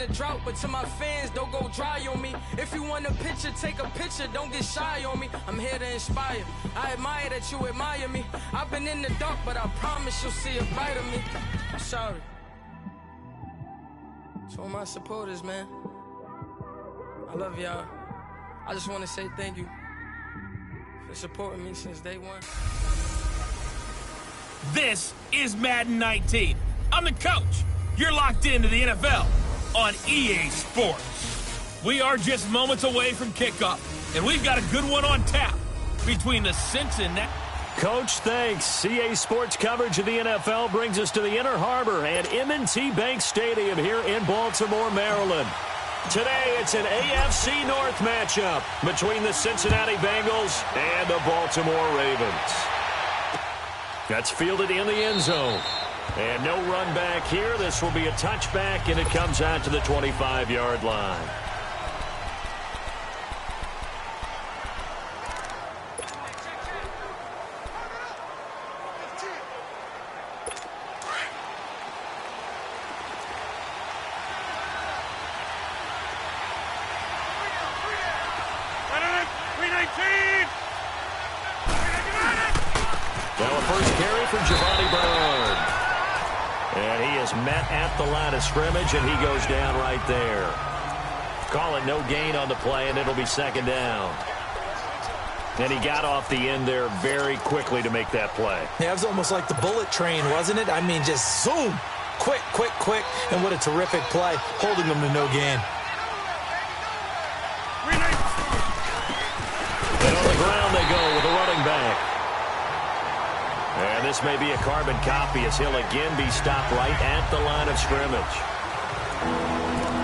a drought, but to my fans, don't go dry on me. If you want a picture, take a picture, don't get shy on me. I'm here to inspire. I admire that you admire me. I've been in the dark, but I promise you'll see a brighter me. I'm sorry. To all my supporters, man. I love y'all. I just want to say thank you for supporting me since day one. This is Madden 19. I'm the coach. You're locked into the NFL on EA Sports. We are just moments away from kickoff, and we've got a good one on tap between the Cincinnati... Coach, thanks. EA Sports coverage of the NFL brings us to the Inner Harbor and M&T Bank Stadium here in Baltimore, Maryland. Today, it's an AFC North matchup between the Cincinnati Bengals and the Baltimore Ravens. That's fielded in the end zone. And no run back here. This will be a touchback, and it comes out to the 25-yard line. Now a first carry for Giovanni Bernard. And he is met at the line of scrimmage, and he goes down right there. Call it no gain on the play, and it'll be second down. And he got off the end there very quickly to make that play. Yeah, it was almost like the bullet train, wasn't it? I mean, just zoom. Quick, quick, quick. And what a terrific play, holding them to no gain. And on the ground they go with a running back. And this may be a carbon copy as he'll again be stopped right at the line of scrimmage.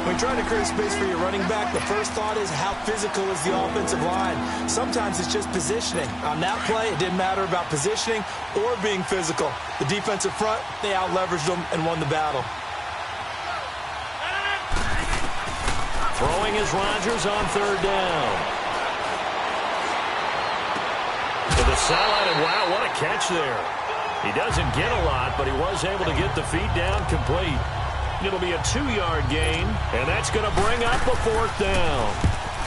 When trying to create space for your running back, the first thought is how physical is the offensive line. Sometimes it's just positioning. On that play, it didn't matter about positioning or being physical. The defensive front, they out-leveraged them and won the battle. Throwing is Rodgers on third down. To the sideline, and wow, what a catch there. He doesn't get a lot, but he was able to get the feet down complete. It'll be a 2-yard gain, and that's going to bring up a fourth down.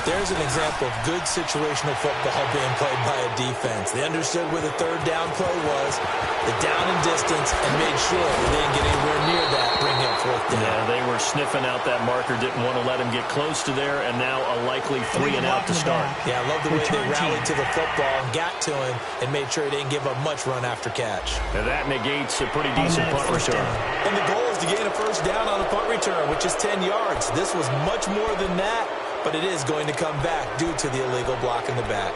There's an example of good situational football being played by a defense. They understood where the third down play was, the down and distance, and made sure they didn't get anywhere near that, bringing up fourth down. Yeah, they were sniffing out that marker, didn't want to let him get close to there, and now a likely 3 and out to start. Yeah, I love the way they rallied to the football, got to him, and made sure he didn't give up much run after catch. And that negates a pretty decent punt return. And the goal is to gain a first down on a punt return, which is 10 yards. This was much more than that, but it is going to come back due to the illegal block in the back.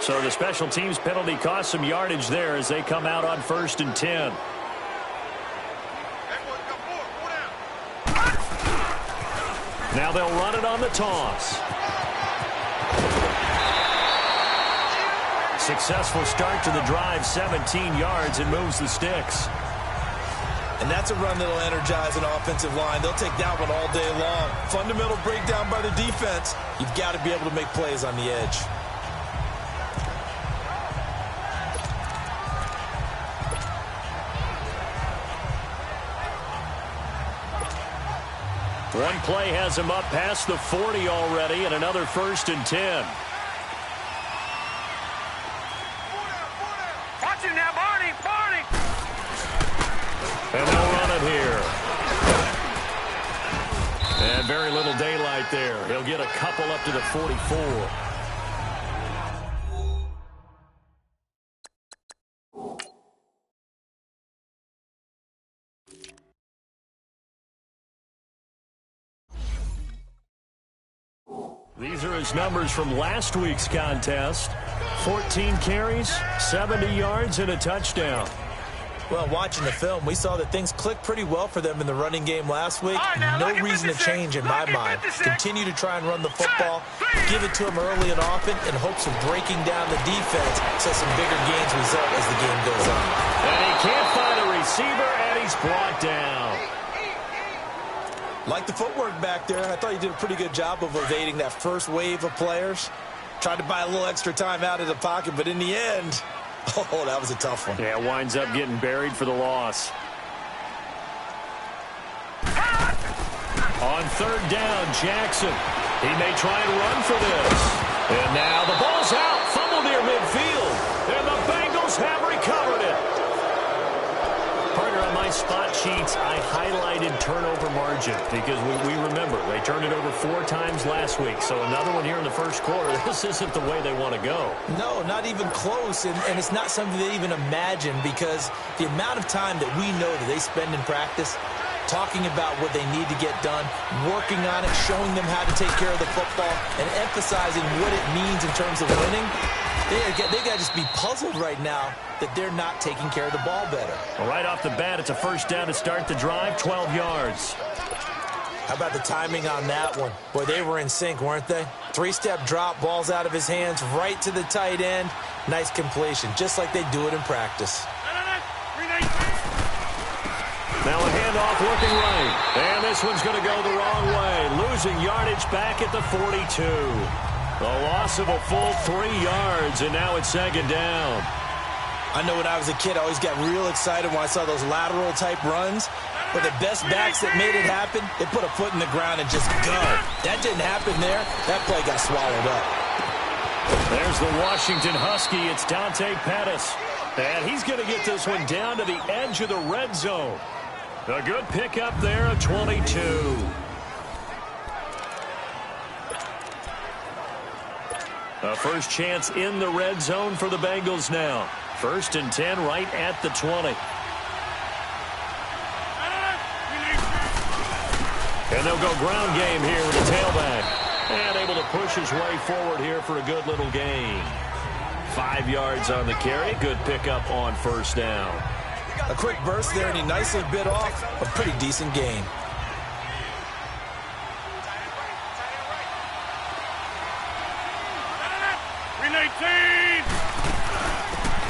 So the special teams penalty cost some yardage there as they come out on 1st and 10. Now they'll run it on the toss. Successful start to the drive, 17 yards, and moves the sticks. And that's a run that'll energize an offensive line. They'll take that one all day long. Fundamental breakdown by the defense. You've got to be able to make plays on the edge. One play has him up past the 40 already, and another 1st and 10. Watch it now, Barney, Barney! And they'll run it here. And very little daylight there. He'll get a couple up to the 44. These are his numbers from last week's contest. 14 carries, 70 yards, and a touchdown. Well, watching the film, we saw that things clicked pretty well for them in the running game last week. No reason to change in my mind. Continue to try and run the football, give it to them early and often in hopes of breaking down the defense so some bigger gains result as the game goes on. And he can't find a receiver, and he's brought down. Like the footwork back there, I thought he did a pretty good job of evading that first wave of players. Tried to buy a little extra time out of the pocket, but in the end, oh, that was a tough one. Yeah, winds up getting buried for the loss. On third down, Jackson. He may try and run for this. And now the ball's out. Fumble near midfield. And the Bengals have recovered it. Partner, on my spot sheets, I highlighted turnover margin because we remember they turned it over 4 times last week. So another one here in the first quarter. This isn't the way they want to go. No, not even close. And it's not something they even imagine because the amount of time that we know that they spend in practice talking about what they need to get done, working on it, showing them how to take care of the football, and emphasizing what it means in terms of winning. They got to just be puzzled right now that they're not taking care of the ball better. Well, right off the bat, it's a first down to start the drive, 12 yards. How about the timing on that one? Boy, they were in sync, weren't they? 3-step drop, ball's out of his hands, right to the tight end. Nice completion, just like they do it in practice. Now a handoff looking right. And this one's going to go the wrong way. Losing yardage back at the 42. A loss of a full 3 yards, and now it's second down. I know when I was a kid, I always got real excited when I saw those lateral-type runs. But the best backs that made it happen, they put a foot in the ground and just go. That didn't happen there. That play got swallowed up. There's the Washington Husky. It's Dante Pettis. And he's going to get this one down to the edge of the red zone. A good pickup there of 22. A first chance in the red zone for the Bengals now. 1st and 10 right at the 20. And they'll go ground game here with the tailback. And able to push his way forward here for a good little gain. 5 yards on the carry. Good pickup on first down. A quick burst there, and he nicely bit off a pretty decent gain.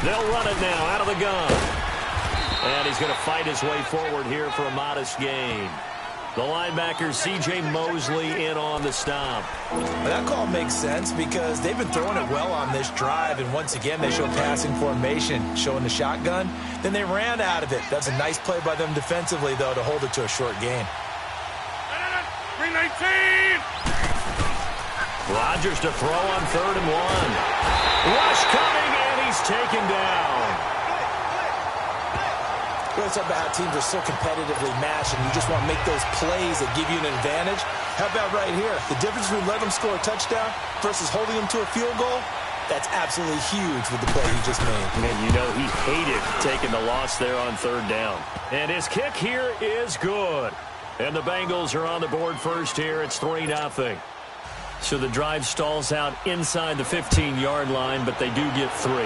They'll run it now out of the gun. And he's going to fight his way forward here for a modest gain. The linebacker, C.J. Mosley, in on the stop. That call makes sense because they've been throwing it well on this drive, and once again they show passing formation, showing the shotgun. Then they ran out of it. That's a nice play by them defensively, though, to hold it to a short gain. 319! Rodgers to throw on 3rd and 1. Rush coming, and he's taken down. We're talking about how teams are so competitively matched, and you just want to make those plays that give you an advantage. How about right here? The difference between letting them score a touchdown versus holding them to a field goal, that's absolutely huge with the play he just made. And you know he hated taking the loss there on 3rd down. And his kick here is good. And the Bengals are on the board first here. It's 3-0. So the drive stalls out inside the 15-yard line, but they do get 3.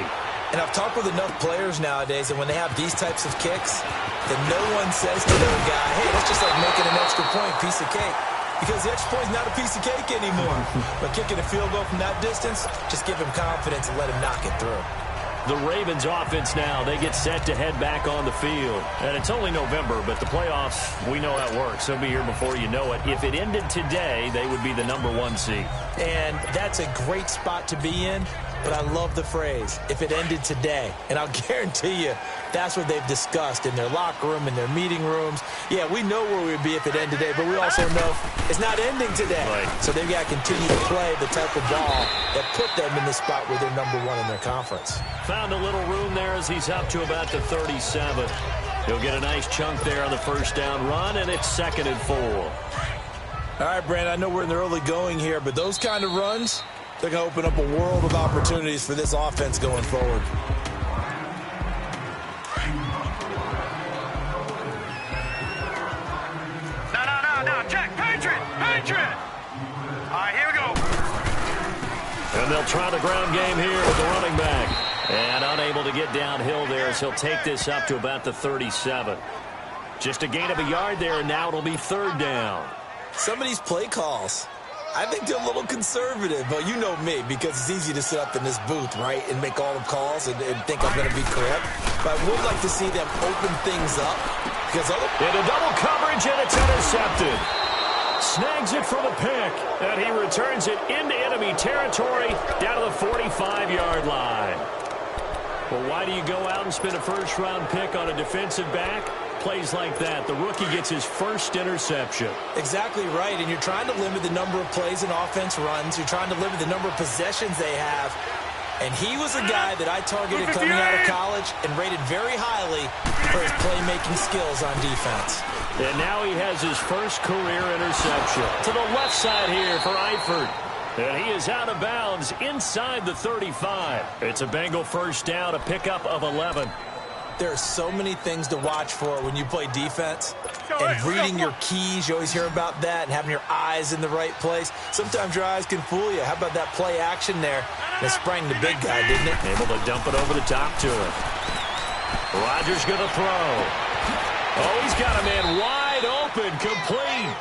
And I've talked with enough players nowadays, and when they have these types of kicks, that no one says to their guy, hey, that's just like making an extra point, piece of cake. Because the extra point's not a piece of cake anymore. But kicking a field goal from that distance, just give him confidence and let him knock it through. The Ravens offense now, they get set to head back on the field. And it's only November, but the playoffs, we know how it works. They'll be here before you know it. If it ended today, they would be the #1 seed. And that's a great spot to be in. But I love the phrase, if it ended today. And I'll guarantee you, that's what they've discussed in their locker room, in their meeting rooms. Yeah, we know where we'd be if it ended today, but we also know it's not ending today. Right. So they've got to continue to play the type of ball that put them in the spot where they're #1 in their conference. Found a little room there as he's up to about the 37. He'll get a nice chunk there on the first down run, and it's 2nd and 4. All right, Brandon, I know we're in the early going here, but those kind of runs, they're going to open up a world of opportunities for this offense going forward. No, Jack, Patriot! All right, here we go. And they'll try the ground game here with the running back. And unable to get downhill there as he'll take this up to about the 37. Just a gain of a yard there, and now it'll be 3rd down. Some of these play calls, I think they're a little conservative, but you know me, because it's easy to sit up in this booth, right, and make all the calls and think I'm going to be correct. But I would like to see them open things up. Because into double coverage, and it's intercepted. Snags it for the pick, and he returns it into enemy territory down to the 45-yard line. Well, why do you go out and spend a first-round pick on a defensive back? plays like that, the rookie gets his first interception. Exactly right, and you're trying to limit the number of plays and offense runs. You're trying to limit the number of possessions they have. And he was a guy that I targeted coming out of college and rated very highly for his playmaking skills on defense. And now he has his first career interception. To the left side here for Eifert. And he is out of bounds inside the 35. It's a Bengal first down, a pickup of 11. There are so many things to watch for when you play defense. And reading your keys, you always hear about that, and having your eyes in the right place. Sometimes your eyes can fool you. How about that play action there? And it sprang the big guy, didn't it? Able to dump it over the top to him. Rodgers going to throw. Oh, he's got a man wide open, complete.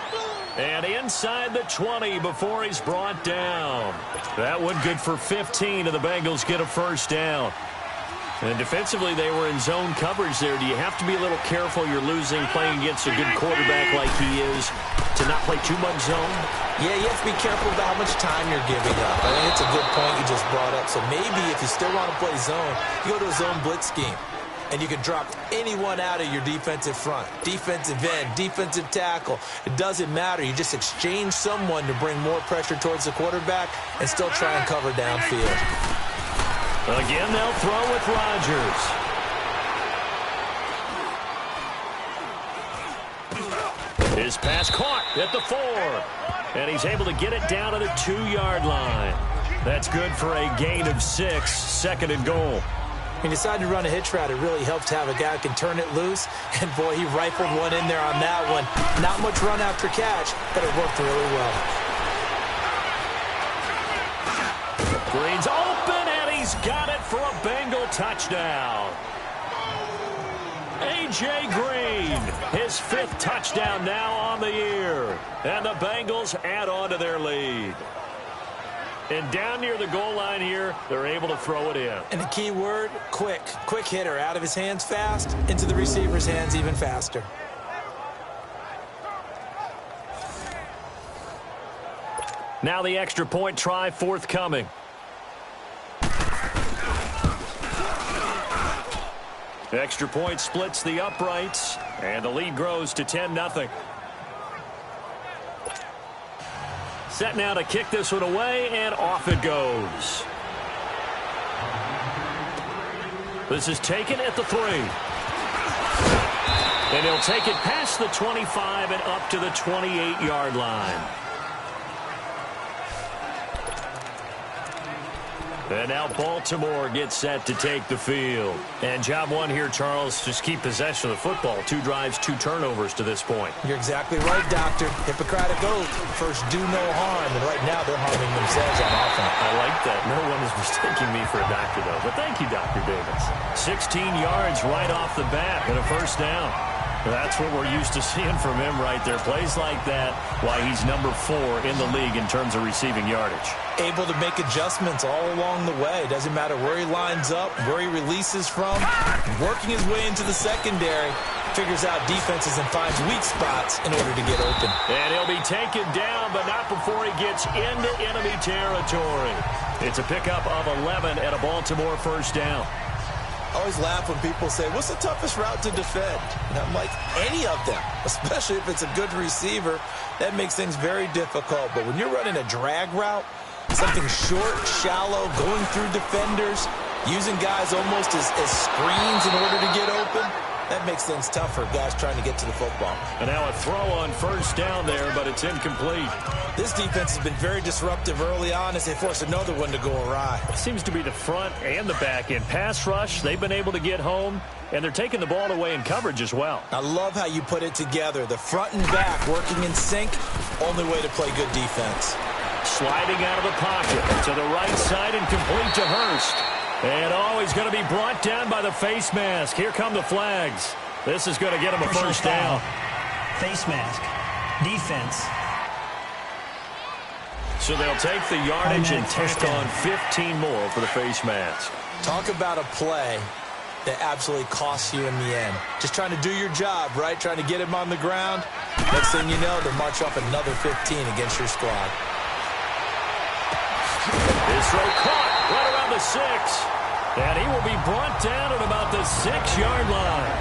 And inside the 20 before he's brought down. That one good for 15, and the Bengals get a first down. And defensively, they were in zone coverage there. Do you have to be a little careful? You're losing playing against a good quarterback like he is to not play too much zone? Yeah, you have to be careful about how much time you're giving up. I think it's a good point you just brought up. So maybe if you still want to play zone, you go to a zone blitz scheme. And you can drop anyone out of your defensive front. Defensive end, defensive tackle. It doesn't matter. You just exchange someone to bring more pressure towards the quarterback and still try and cover downfield. Again, they'll throw with Rodgers. His pass caught at the 4. And he's able to get it down to the 2-yard line. That's good for a gain of 6, second and goal. He decided to run a hitch route. It really helped to have a guy who can turn it loose. And, boy, he rifled one in there on that one. Not much run after catch, but it worked really well. Green's open, and he's got it for a Bengal touchdown. A.J. Green, his 5th touchdown now on the year. And the Bengals add on to their lead. And down near the goal line here, they're able to throw it in. And the key word, quick. Quick hitter. Out of his hands fast, into the receiver's hands even faster. Now the extra point try forthcoming. Extra point splits the uprights, and the lead grows to 10-0. Set now to kick this one away, and off it goes. This is taken at the 3. And he'll take it past the 25 and up to the 28-yard line. And now Baltimore gets set to take the field. And job one here, Charles, just keep possession of the football. 2 drives, 2 turnovers to this point. You're exactly right, Doctor. Hippocratic oath. First, do no harm. And right now, they're harming themselves on offense. I like that. No one is mistaking me for a doctor, though. But thank you, Dr. Davis. 16 yards right off the bat and a first down. That's what we're used to seeing from him right there. Plays like that, why he's number 4 in the league in terms of receiving yardage. Able to make adjustments all along the way. Doesn't matter where he lines up, where he releases from. Working his way into the secondary. Figures out defenses and finds weak spots in order to get open. And he'll be taken down, but not before he gets into enemy territory. It's a pickup of 11 and a Baltimore first down. I always laugh when people say, what's the toughest route to defend? And I'm like, any of them, especially if it's a good receiver. That makes things very difficult. But when you're running a drag route, something short, shallow, going through defenders, using guys almost as screens in order to get open, that makes things tough for guys trying to get to the football. And now a throw on first down there, but it's incomplete. This defense has been very disruptive early on as they force another one to go awry. It seems to be the front and the back end. Pass rush, they've been able to get home, and they're taking the ball away in coverage as well. I love how you put it together. The front and back working in sync, only way to play good defense. Sliding out of the pocket to the right side and complete to Hurst. And he's going to be brought down by the face mask. Here come the flags. This is going to get him a first down. Face mask. Defense. So they'll take the yardage and tack on 15 more for the face mask. Talk about a play that absolutely costs you in the end. Just trying to do your job, right? Trying to get him on the ground. Next thing you know, they'll march off another 15 against your squad. This throw caught right around the 6. And he will be brought down at about the 6-yard line.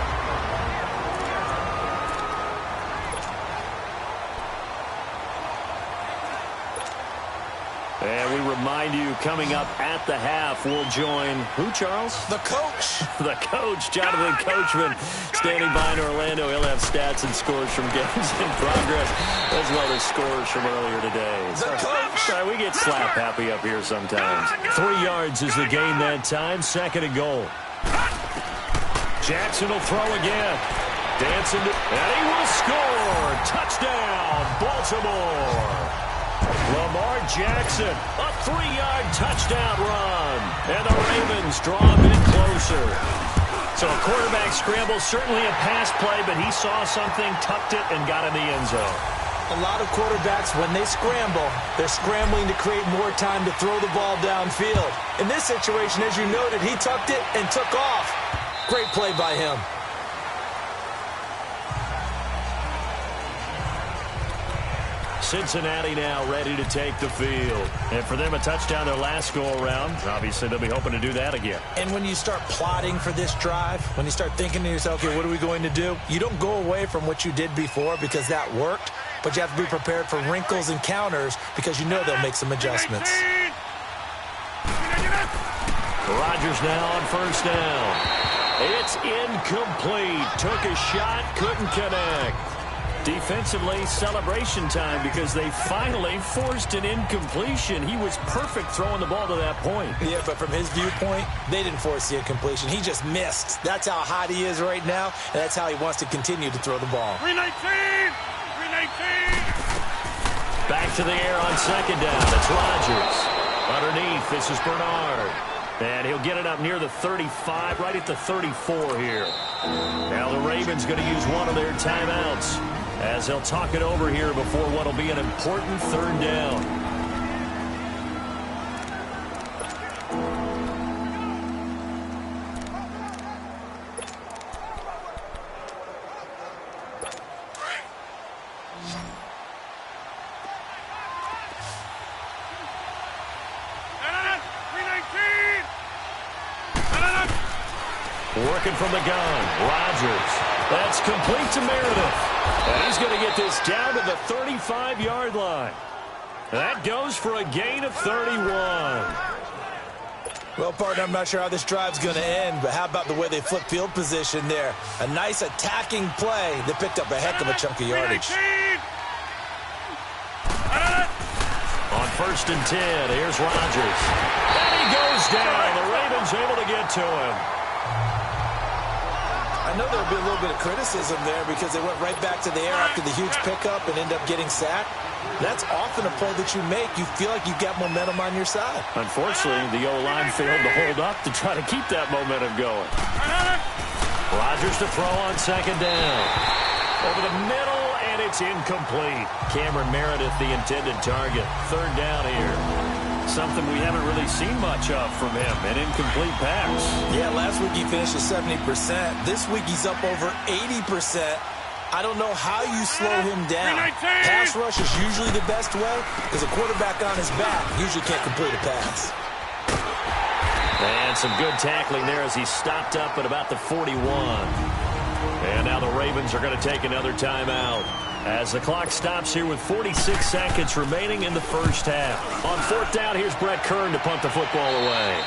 And we remind you, coming up at the half, we'll join who, Charles? The coach. The coach, Jonathan Coachman, standing by in Orlando. He'll have stats and scores from games in progress, as well as scores from earlier today. The coach. Sorry, we get slap happy up here sometimes. 3 yards is the gain that time. 2nd and goal. Jackson will throw again. Dancing, and he will score. Touchdown, Baltimore. Lamar Jackson, a 3-yard touchdown run. And the Ravens draw a bit closer. So a quarterback scramble, certainly a pass play, but he saw something, tucked it, and got in the end zone. A lot of quarterbacks, when they scramble, they're scrambling to create more time to throw the ball downfield. In this situation, as you noted, he tucked it and took off. Great play by him. Cincinnati now ready to take the field. And for them, a touchdown their last go-around. Obviously, they'll be hoping to do that again. And when you start plotting for this drive, when you start thinking to yourself, okay, what are we going to do? You don't go away from what you did before because that worked, but you have to be prepared for wrinkles and counters because you know they'll make some adjustments. Rodgers now on 1st down. It's incomplete. Took a shot, couldn't connect. Defensively, celebration time because they finally forced an incompletion. He was perfect throwing the ball to that point. Yeah, but from his viewpoint, they didn't force the incompletion. He just missed. That's how hot he is right now, and that's how he wants to continue to throw the ball. 319! 319! Back to the air on 2nd down. It's Rodgers. Underneath, this is Bernard. And he'll get it up near the 35, right at the 34 here. Now the Ravens going to use one of their timeouts as they'll talk it over here before what will be an important 3rd down. Working from the gun, Rodgers. That's complete to Meredith. And he's going to get this down to the 35-yard line. That goes for a gain of 31. Well, partner, I'm not sure how this drive's going to end, but how about the way they flip field position there? A nice attacking play that picked up a heck of a chunk of yardage. On 1st and 10, here's Rodgers. And he goes down. The Ravens able to get to him. I know there'll be a little bit of criticism there because they went right back to the air after the huge pickup and end up getting sacked. That's often a play that you make. You feel like you've got momentum on your side. Unfortunately, the O-line failed to hold up to try to keep that momentum going. Rodgers to throw on 2nd down. Over the middle, and it's incomplete. Cameron Meredith, the intended target. 3rd down here. Something we haven't really seen much of from him, an incomplete pass. Yeah, last week he finished at 70%. This week he's up over 80%. I don't know how you slow him down. Pass rush is usually the best way because a quarterback on his back usually can't complete a pass. And some good tackling there as he stopped up at about the 41. And now the Ravens are going to take another timeout as the clock stops here with 46 seconds remaining in the 1st half. On 4th down, here's Brett Kern to punt the football away.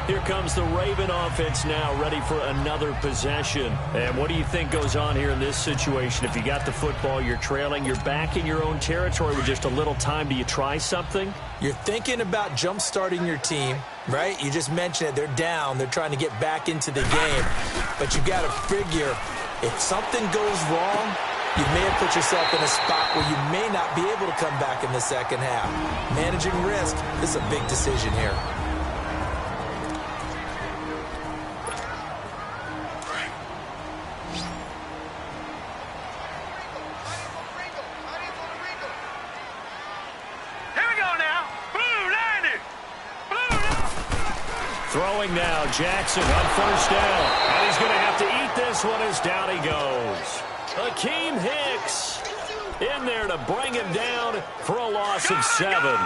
Here comes the Raven offense now, ready for another possession. And what do you think goes on here in this situation? If you got the football, you're trailing, you're back in your own territory with just a little time. Do you try something? You're thinking about jump-starting your team, right? You just mentioned it. They're down. They're trying to get back into the game. But you got to figure, if something goes wrong, you may have put yourself in a spot where you may not be able to come back in the 2nd half. Managing risk is a big decision here. Throwing now, Jackson on 1st down. And he's going to have to eat this one as down he goes. Akeem Hicks in there to bring him down for a loss of 7.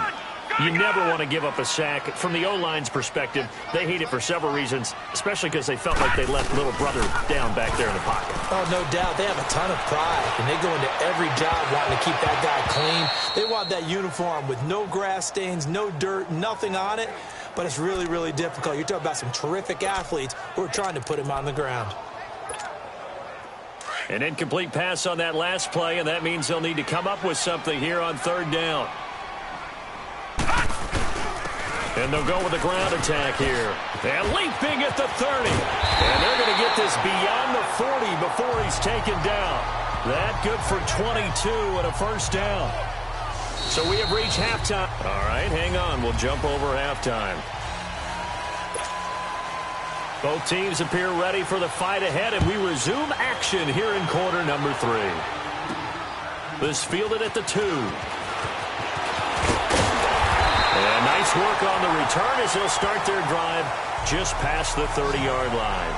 You never want to give up a sack. From the O-line's perspective, they hate it for several reasons, especially because they felt like they left little brother down back there in the pocket. Oh, no doubt. They have a ton of pride, and they go into every job wanting to keep that guy clean. They want that uniform with no grass stains, no dirt, nothing on it, but it's really, really difficult. You're talking about some terrific athletes who are trying to put him on the ground. An incomplete pass on that last play, and that means they'll need to come up with something here on third down. And they'll go with a ground attack here. And leaping at the 30. And they're going to get this beyond the 40 before he's taken down. That good for 22 and a first down. So we have reached halftime. All right, hang on. We'll jump over halftime. Both teams appear ready for the fight ahead, and we resume action here in quarter number 3. This fielded at the 2. And nice work on the return as they'll start their drive just past the 30-yard line.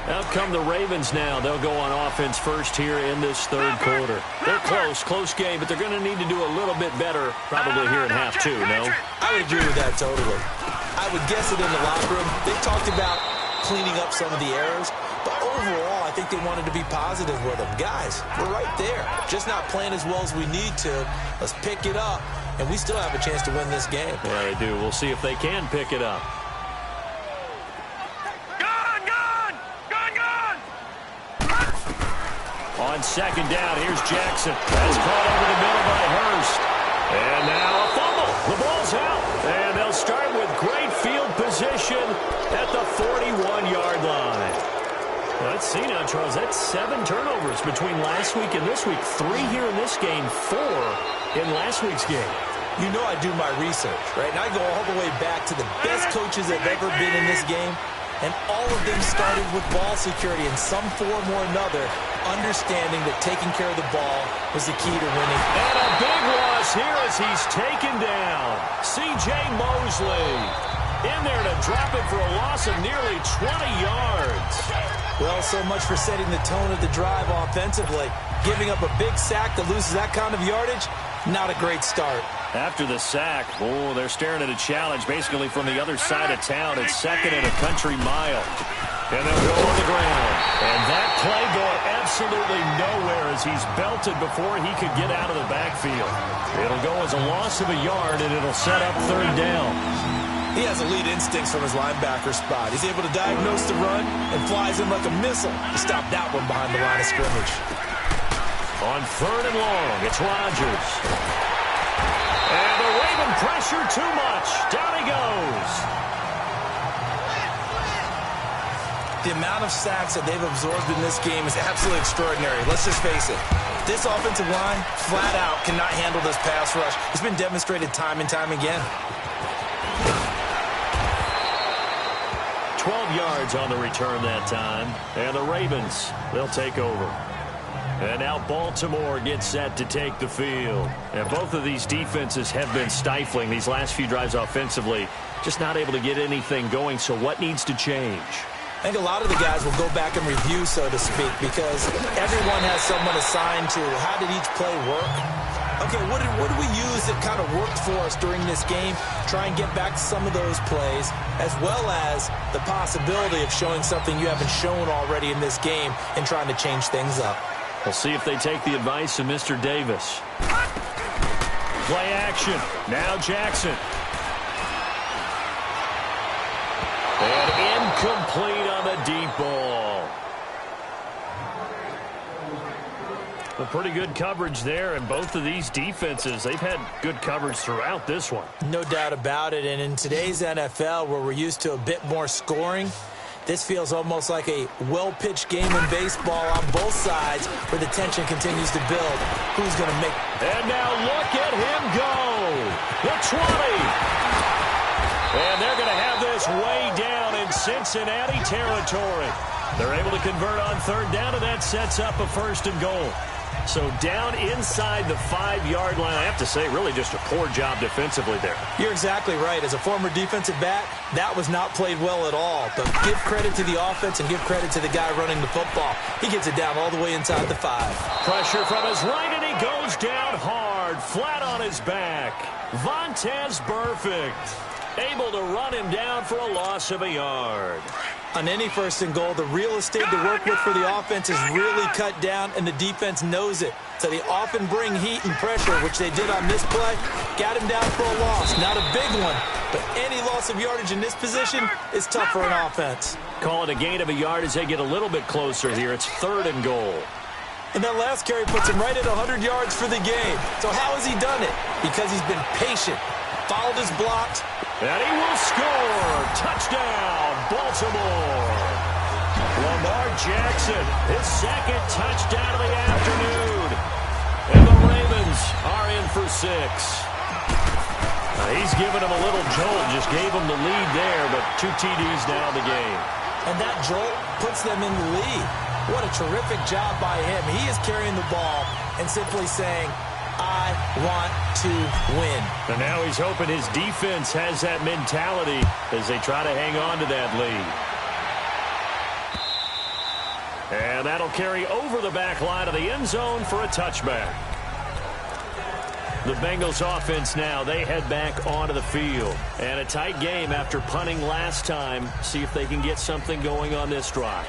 Out come the Ravens now. They'll go on offense first here in this third quarter. They're close game, but they're going to need to do a little bit better probably here in half 2, no? I would agree with that totally. I would guess it in the locker room. They talked about cleaning up some of the errors, but overall, I think they wanted to be positive with them. Guys, we're right there. Just not playing as well as we need to. Let's pick it up, and we still have a chance to win this game. Yeah, they do. We'll see if they can pick it up. On second down, here's Jackson. That's caught over the middle by Hurst. And now a fumble. The ball's out. And they'll start with great field position at the 41-yard line. Let's see now, Charles. That's 7 turnovers between last week and this week. 3 here in this game, 4 in last week's game. You know I do my research, right? And I go all the way back to the best coaches that have ever been in this game. And all of them started with ball security in some form or another, understanding that taking care of the ball was the key to winning. And a big loss here as he's taken down. C.J. Mosley in there to drop it for a loss of nearly 20 yards. Well, so much for setting the tone of the drive offensively. Giving up a big sack that loses that kind of yardage, not a great start. After the sack, they're staring at a challenge basically from the other side of town. It's second and a country mile. And they'll go on the ground. And that play going absolutely nowhere as he's belted before he could get out of the backfield. It'll go as a loss of a yard, and it'll set up third down. He has elite instincts from his linebacker spot. He's able to diagnose the run and flies in like a missile to stop that one behind the line of scrimmage. On third and long, it's Rodgers. And the Raven pressure too much. Down he goes. The amount of sacks that they've absorbed in this game is absolutely extraordinary. Let's just face it. This offensive line, flat out, cannot handle this pass rush. It's been demonstrated time and time again. 12 yards on the return that time. And the Ravens, they'll take over. And now Baltimore gets set to take the field. And both of these defenses have been stifling these last few drives offensively. Just not able to get anything going. So what needs to change? I think a lot of the guys will go back and review, so to speak, because everyone has someone assigned to how did each play work. Okay, what did we use that kind of worked for us during this game? Try and get back to some of those plays, as well as the possibility of showing something you haven't shown already in this game and trying to change things up. We'll see if they take the advice of Mr. Davis. Play action. Now Jackson. And incomplete on the deep ball. Well, pretty good coverage there, and both of these defenses, they've had good coverage throughout this one. No doubt about it, and in today's NFL, where we're used to a bit more scoring, this feels almost like a well-pitched game in baseball on both sides where the tension continues to build. Who's going to make... And now look at him go. The 20. And they're going to have this way down in Cincinnati territory. They're able to convert on third down, and that sets up a first and goal. So down inside the 5-yard line. I have to say, really just a poor job defensively there. You're exactly right. As a former defensive back, that was not played well at all. But give credit to the offense and give credit to the guy running the football. He gets it down all the way inside the 5. Pressure from his right, and he goes down hard, flat on his back. Vontaze Burfict able to run him down for a loss of a yard. On any first and goal, the real estate to work with for the offense is really cut down, and the defense knows it. So they often bring heat and pressure, which they did on this play. Got him down for a loss. Not a big one, but any loss of yardage in this position is tough for an offense. Call it a gain of a yard as they get a little bit closer here. It's 3rd and goal. And that last carry puts him right at 100 yards for the game. So how has he done it? Because he's been patient, followed his blocks. And he will score. Touchdown, Baltimore. Lamar Jackson, his 2nd touchdown of the afternoon. And the Ravens are in for 6. He's given him a little jolt, just gave him the lead there, but 2 TDs now in the game. And that jolt puts them in the lead. What a terrific job by him. He is carrying the ball and simply saying, I want to win. And now he's hoping his defense has that mentality as they try to hang on to that lead. And that'll carry over the back line of the end zone for a touchback. The Bengals offense now, they head back onto the field. And a tight game after punting last time. See if they can get something going on this drive.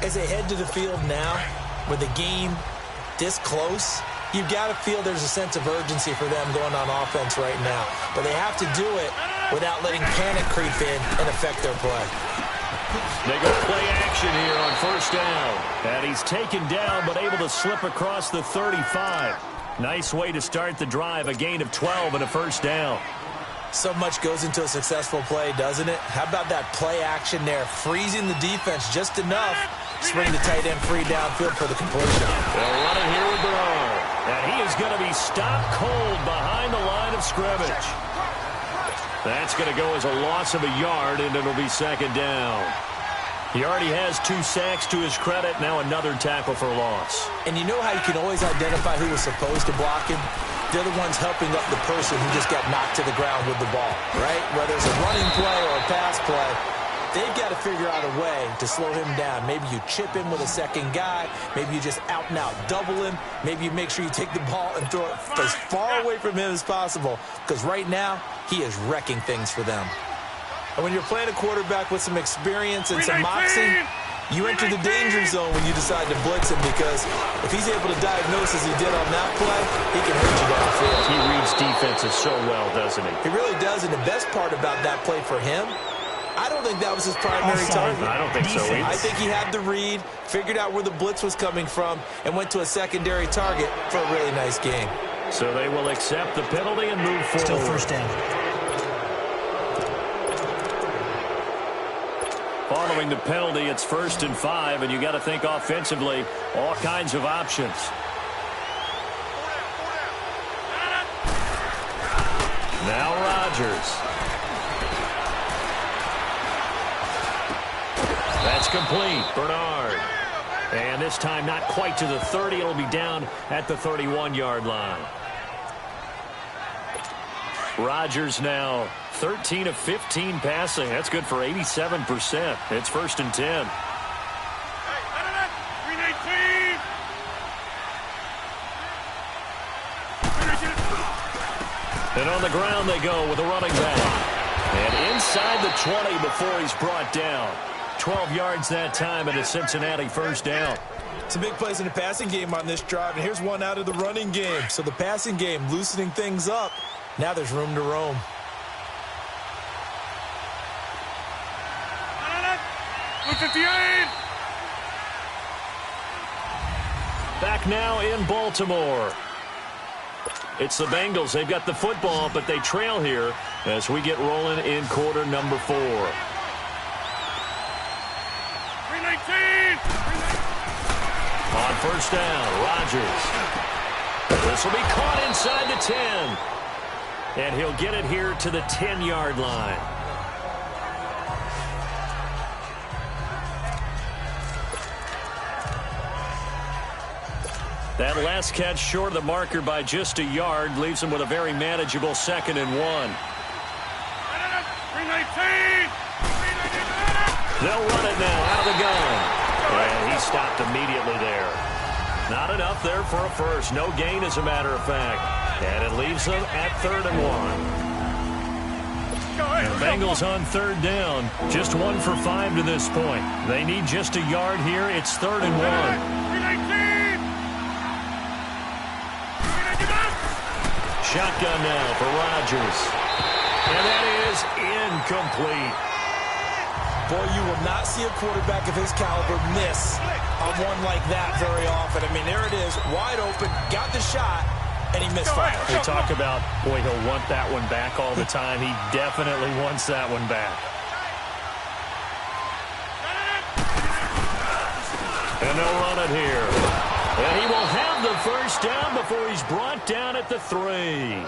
As they head to the field now, with the game this close, you've got to feel there's a sense of urgency for them going on offense right now. But they have to do it without letting panic creep in and affect their play. They go play action here on 1st down. And he's taken down but able to slip across the 35. Nice way to start the drive, a gain of 12 and a 1st down. So much goes into a successful play, doesn't it? How about that play action there, freezing the defense just enough to spring the tight end free downfield for the completion. They'll run it here with Bernard. And he is going to be stopped cold behind the line of scrimmage. That's going to go as a loss of a yard, and it'll be 2nd down. He already has 2 sacks to his credit, now another tackle for loss. And you know how you can always identify who was supposed to block him? They're the ones helping up the person who just got knocked to the ground with the ball, right? Whether it's a running play or a pass play, they've got to figure out a way to slow him down. Maybe you chip him with a second guy. Maybe you just out-and-out double him. Maybe you make sure you take the ball and throw it as far away from him as possible, because right now he is wrecking things for them. And when you're playing a quarterback with some experience and some moxie, you enter the danger zone when you decide to blitz him, because if he's able to diagnose as he did on that play, he can hurt you downfield. He reads defenses so well, doesn't he? He really does, and the best part about that play for him, I don't think that was his primary target. I don't think so either. I think he had the read, figured out where the blitz was coming from, and went to a secondary target for a really nice game. So they will accept the penalty and move forward. Still 1st down. Following the penalty, it's 1st and 5, and you got to think offensively, all kinds of options. Now Rodgers. That's complete. Bernard. And this time not quite to the 30. It'll be down at the 31-yard line. Rodgers now 13 of 15 passing. That's good for 87%. It's 1st and 10. And on the ground they go with a running back. And inside the 20 before he's brought down. 12 yards that time and a Cincinnati 1st down. Some big plays in the passing game on this drive, and here's one out of the running game. So the passing game loosening things up. Now there's room to roam. Back now in Baltimore. It's the Bengals. They've got the football, but they trail here as we get rolling in quarter number 4. 319! On 1st down, Rodgers. This will be caught inside the 10. And he'll get it here to the 10-yard line. That last catch short of the marker by just a yard leaves him with a very manageable 2nd and 1. 319! They'll run it now out of the gun. And he stopped immediately there. Not enough there for a first. No gain, as a matter of fact. And it leaves them at 3rd and 1. The Bengals on 3rd down. Just 1 for 5 to this point. They need just a yard here. It's 3rd and 1. Shotgun now for Rodgers. And that is incomplete. Boy, you will not see a quarterback of his caliber miss on one like that very often. I mean, there it is, wide open, got the shot, and he misfired. We talk about, boy, he'll want that one back all the time. He definitely wants that one back. And they'll run it here. And he will have the first down before he's brought down at the 3.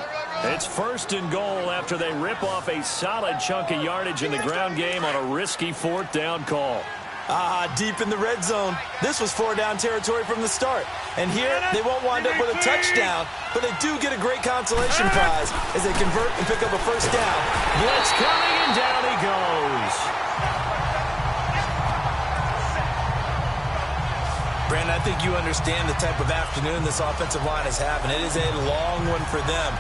It's 1st and goal after they rip off a solid chunk of yardage in the ground game on a risky 4th down call. Deep in the red zone. This was 4-down territory from the start. And here, they won't wind up with a touchdown, but they do get a great consolation prize as they convert and pick up a first down. Blitz coming, and down he goes. Brandon, I think you understand the type of afternoon this offensive line is having. It is a long one for them.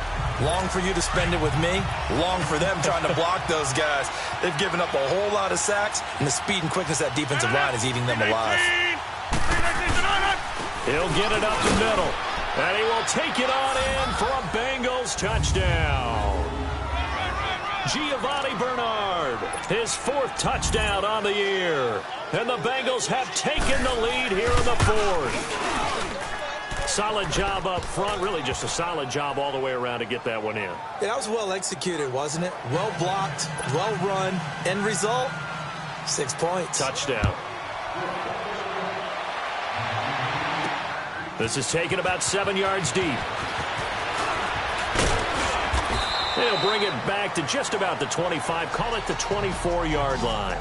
Long for you to spend it with me. Long for them trying to block those guys. They've given up a whole lot of sacks, and the speed and quickness of that defensive line is eating them alive. He'll get it up the middle, and he will take it on in for a Bengals touchdown. Giovanni Bernard, his 4th touchdown on the year. And the Bengals have taken the lead here in the 4th. Solid job up front. Really just a solid job all the way around to get that one in. Yeah, that was well executed, wasn't it? Well blocked, well run. End result, 6 points. Touchdown. This is taken about 7 yards deep. They'll bring it back to just about the 25. Call it the 24-yard line.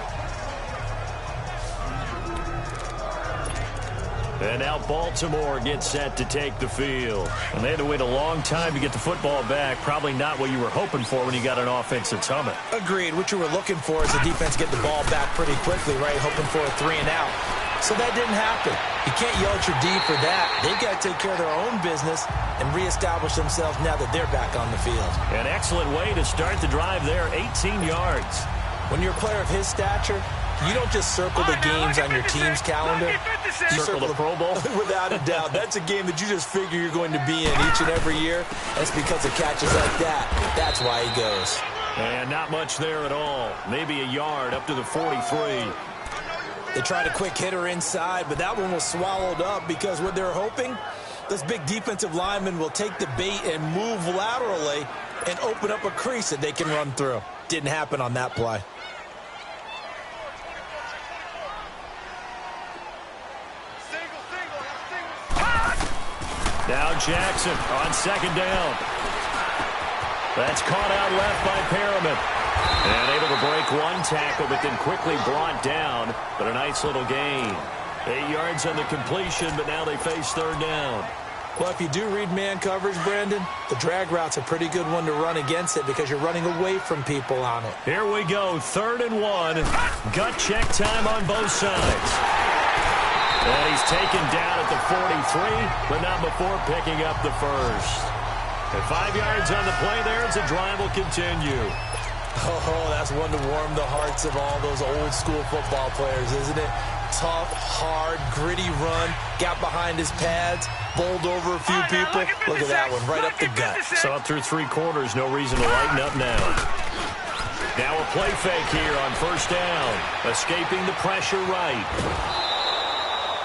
And now Baltimore gets set to take the field. And they had to wait a long time to get the football back. Probably not what you were hoping for when you got an offense that's humming. Agreed. What you were looking for is the defense get the ball back pretty quickly, right? Hoping for a 3 and out. So that didn't happen. You can't yell at your D for that. They've got to take care of their own business and reestablish themselves now that they're back on the field. An excellent way to start the drive there, 18 yards. When you're a player of his stature, you don't just circle the games on your team's calendar. You circle the Pro Bowl? Without a doubt. That's a game that you just figure you're going to be in each and every year. And it's because of catches like that. That's why he goes. And not much there at all. Maybe a yard up to the 43. They tried a quick hitter inside, but that one was swallowed up because what they're hoping, this big defensive lineman will take the bait and move laterally and open up a crease that they can run through. Didn't happen on that play. Now Jackson on 2nd down. That's caught out left by Perriman. And able to break one tackle, but then quickly brought down. But a nice little gain. 8 yards on the completion, but now they face 3rd down. Well, if you do read man coverage, Brandon, the drag route's a pretty good one to run against it because you're running away from people on it. Here we go, 3rd and 1. Gut check time on both sides. And he's taken down at the 43, but not before picking up the first. And 5 yards on the play there as the drive will continue. Oh, that's one to warm the hearts of all those old-school football players, isn't it? Tough, hard, gritty run, got behind his pads, bowled over a few people. Look at that one, right up the gut. Saw it through 3 quarters, no reason to lighten up now. Now a play fake here on 1st down. Escaping the pressure right.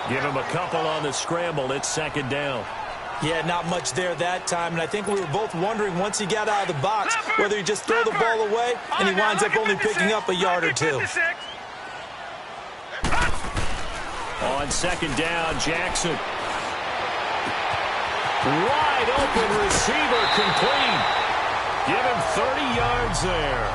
Give him a couple on the scramble. It's 2nd down. Yeah, not much there that time, and I think we were both wondering once he got out of the box whether he just throw the ball away and he winds up only picking up a yard or 2. On 2nd down, Jackson. Wide open receiver complete. Give him 30 yards there.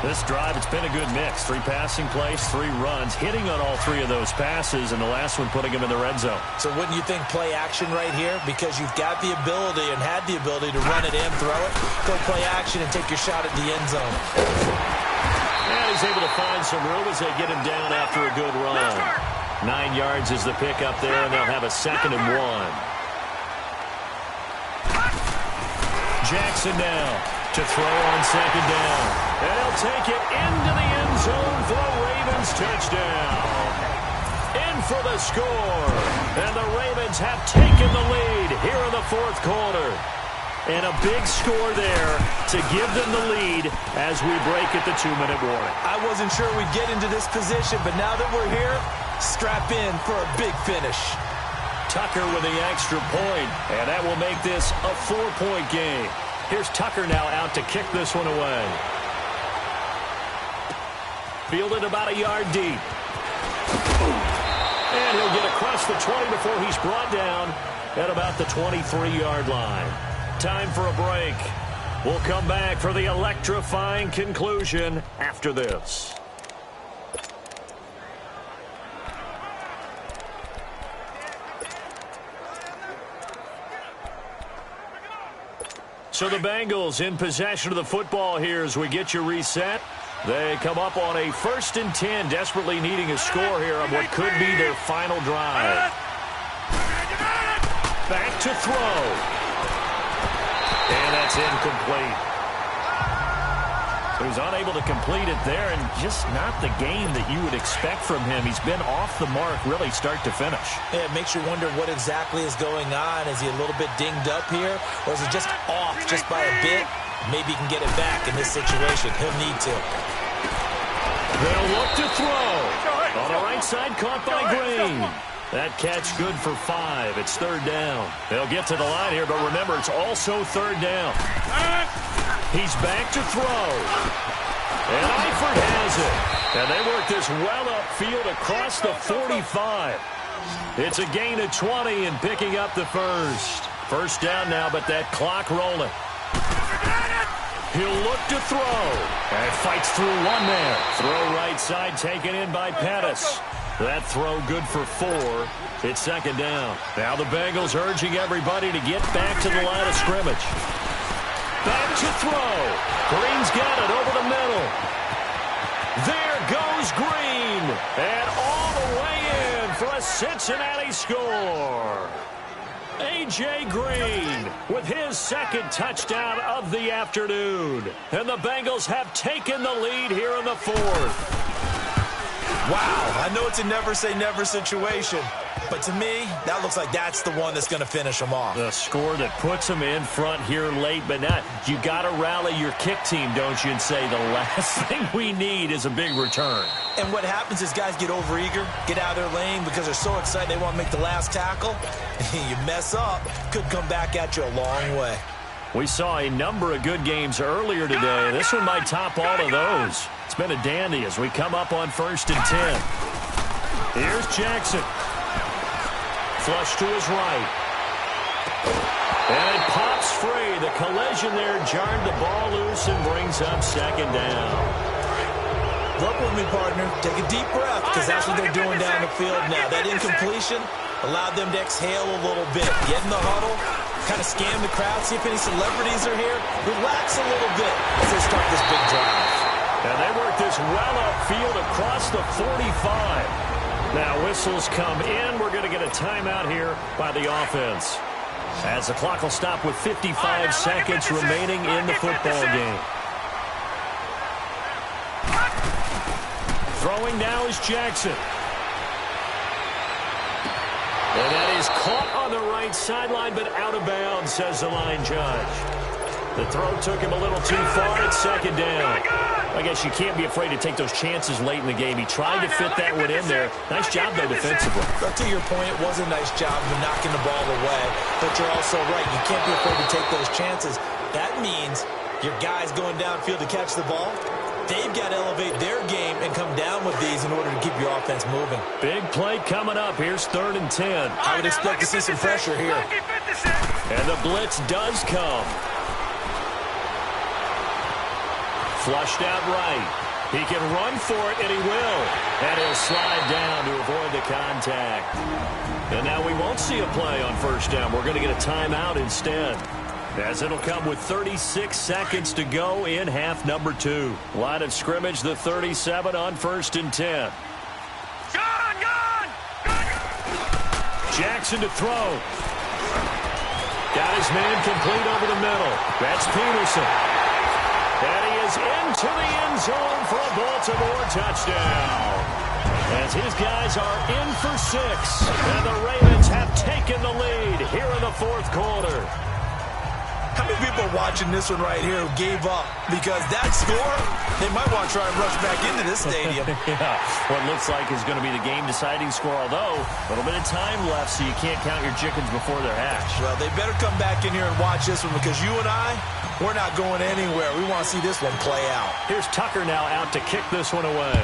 This drive, it's been a good mix. 3 passing plays, 3 runs, hitting on all 3 of those passes, and the last one putting him in the red zone. So wouldn't you think play action right here? Because you've got the ability and had the ability to run it and throw it. Go play action and take your shot at the end zone. And he's able to find some room as they get him down after a good run. 9 yards is the pickup there, and they'll have a 2nd and 1. Jackson now to throw on 2nd down. And he'll take it into the end zone for a Ravens touchdown. In for the score. And the Ravens have taken the lead here in the 4th quarter. And a big score there to give them the lead as we break at the 2-minute warning. I wasn't sure we'd get into this position, but now that we're here, strap in for a big finish. Tucker with the extra point, and that will make this a 4-point game. Here's Tucker now out to kick this one away. Fielded about a yard deep. And he'll get across the 20 before he's brought down at about the 23-yard line. Time for a break. We'll come back for the electrifying conclusion after this. So the Bengals in possession of the football here as we get you reset. They come up on a 1st and 10, desperately needing a score here on what could be their final drive. Back to throw. And that's incomplete. So he's unable to complete it there, and just not the game that you would expect from him. He's been off the mark really start to finish. Yeah, it makes you wonder what exactly is going on. Is he a little bit dinged up here, or is he just off just by a bit? Maybe he can get it back in this situation. He'll need to. They'll look to throw. On the right side, caught by Green. That catch good for 5. It's 3rd down. They'll get to the line here, but remember, it's also 3rd down. He's back to throw. And Eifert has it. And they work this well upfield across the 45. It's a gain of 20 and picking up the 1st. 1st down now, but that clock rolling. He'll look to throw. And fights through one there. Throw right side taken in by Pettis. That throw good for 4. It's 2nd down. Now the Bengals urging everybody to get back to the line of scrimmage. Back to throw. Green's got it over the middle. There goes Green. And all the way in for a Cincinnati score. A.J. Green with his 2nd touchdown of the afternoon. And the Bengals have taken the lead here in the 4th. Wow, I know it's a never-say-never situation, but to me, that looks like that's the one that's going to finish them off. The score that puts them in front here late, but not. You got to rally your kick team, don't you, and say the last thing we need is a big return. And what happens is guys get overeager, get out of their lane because they're so excited they want to make the last tackle. You mess up, could come back at you a long way. We saw a number of good games earlier today. This one might top all of those. It's been a dandy as we come up on 1st and 10. Here's Jackson. Flush to his right. And it pops free. The collision there jarred the ball loose and brings up 2nd down. Work with me, partner. Take a deep breath, because that's what they're doing down the field now. That incompletion allowed them to exhale a little bit. Get in the huddle, kind of scan the crowd, see if any celebrities are here. Relax a little bit as they start this big drive. And they work this well upfield across the 45. Now whistles come in. We're going to get a timeout here by the offense, as the clock will stop with 55 seconds remaining in the football game. Throwing now is Jackson. And that is caught on the right sideline, but out of bounds, says the line judge. The throw took him a little too far. It's 2nd down. I guess you can't be afraid to take those chances late in the game. He tried to fit that one in there. Nice job, though, defensively. But to your point, it was a nice job of knocking the ball away. But you're also right. You can't be afraid to take those chances. That means your guys going downfield to catch the ball, they've got to elevate their game and come down with these in order to keep your offense moving. Big play coming up. Here's 3rd and 10. I would expect to see some pressure here. And the blitz does come. Flushed out right. He can run for it, and he will. And he'll slide down to avoid the contact. And now we won't see a play on 1st down. We're going to get a timeout instead, as it'll come with 36 seconds to go in half number 2. Line of scrimmage, the 37 on 1st and 10. Gone! Jackson to throw. Got his man complete over the middle. That's Peterson. And he is into the end zone for a Baltimore touchdown. As his guys are in for 6. And the Ravens have taken the lead here in the fourth quarter. How many people are watching this one right here who gave up? Because that score, they might want to try and rush back into this stadium. Yeah, what looks like is going to be the game-deciding score, although a little bit of time left, so you can't count your chickens before they're hatched. Well, they better come back in here and watch this one, because you and I, we're not going anywhere. We want to see this one play out. Here's Tucker now out to kick this one away.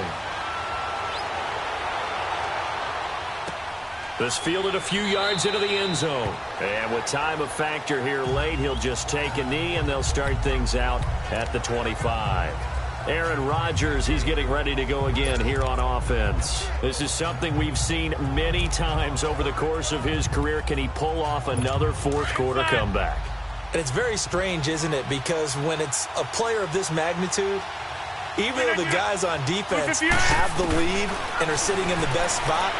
This fielded a few yards into the end zone. And with time a factor here late, he'll just take a knee, and they'll start things out at the 25. Aaron Rodgers, he's getting ready to go again here on offense. This is something we've seen many times over the course of his career. Can he pull off another fourth-quarter comeback? And it's very strange, isn't it? Because when it's a player of this magnitude, even though the guys on defense have the lead and are sitting in the best spot,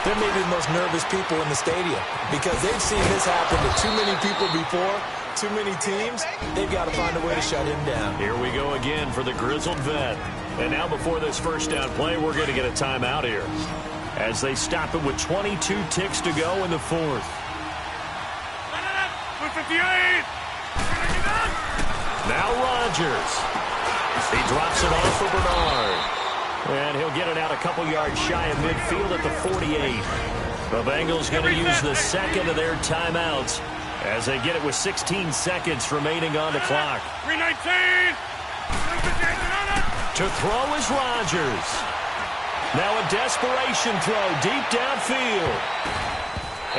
they're maybe the most nervous people in the stadium because they've seen this happen to too many people before, too many teams. They've got to find a way to shut him down. Here we go again for the grizzled vet. And now before this first down play, we're going to get a timeout here as they stop it with 22 ticks to go in the fourth. Now Rodgers. He drops it off for Bernard. And he'll get it out a couple yards shy of midfield at the 48. The Bengals going to use the second of their timeouts as they get it with 16 seconds remaining on the clock. 319. To throw is Rodgers. Now a desperation throw deep downfield.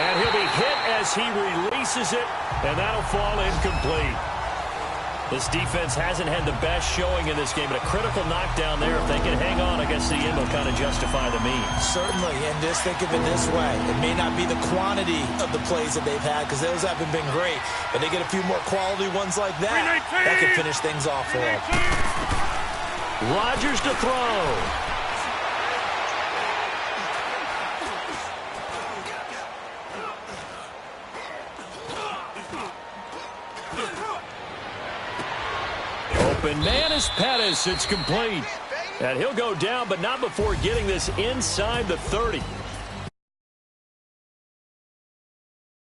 And he'll be hit as he releases it, and that'll fall incomplete. This defense hasn't had the best showing in this game, but a critical knockdown there. If they can hang on, I guess the end will kind of justify the means. Certainly, and just think of it this way. It may not be the quantity of the plays that they've had because those haven't been great, but they get a few more quality ones like that. That could finish things off for them. Rodgers to throw. Open man is Pettis. It's complete. And he'll go down, but not before getting this inside the 30.